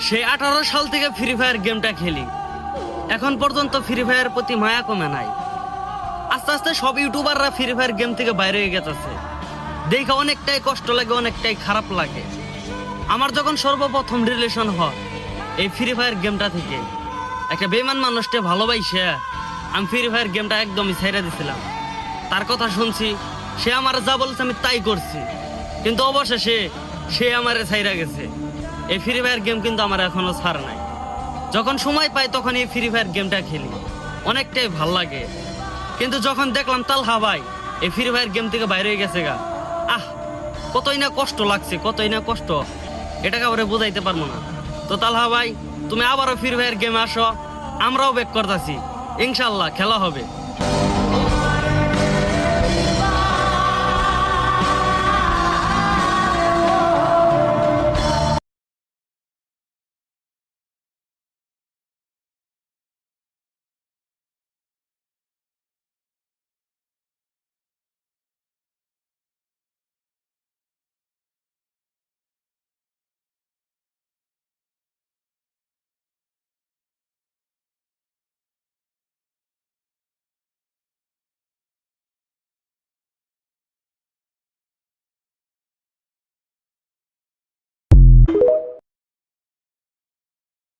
সেই 18 সাল থেকে ফ্রি ফায়ার গেমটা খেলি, এখন পর্যন্ত ফ্রি ফায়ার প্রতি মায়া কমে নাই। আস্তে আস্তে সব ইউটিউবাররা ফ্রি ফায়ার গেম থেকে বাইরে হয়ে গেছে, দেখে অনেকটাই কষ্ট লাগে, অনেকটাই খারাপ লাগে। আমার যখন সর্বপ্রথম রিলেশন হয় এই ফ্রি ফায়ার গেমটা থেকে, একটা বেমান মানুষটা ভালোবাসে আমি ফ্রি ফায়ার গেমটা একদমই ছেড়ে দিছিলাম। তার কথা শুনছি, সে আমার যা বলছে আমি তাই করছি, কিন্তু অবশেষে সে আমারে ছাইরা গেছে। এই ফ্রি ফায়ার গেম কিন্তু আমার এখনো ছাড় নাই। যখন সময় পাই তখন এই ফ্রি ফায়ার গেমটা খেলি, অনেকটাই ভাল লাগে। কিন্তু যখন দেখলাম তালহা ভাই এই ফ্রি ফায়ার গেম থেকে বাইরে হয়ে গেছে গা, কতই না কষ্ট লাগছে, কতই না কষ্ট, এটাকে আবার বোঝাইতে পারবো না। তো তালহা ভাই, তুমি আবারও ফ্রি ফায়ার গেমে আসো, আমরাও ব্যাক করতেছি, ইনশাল্লাহ খেলা হবে।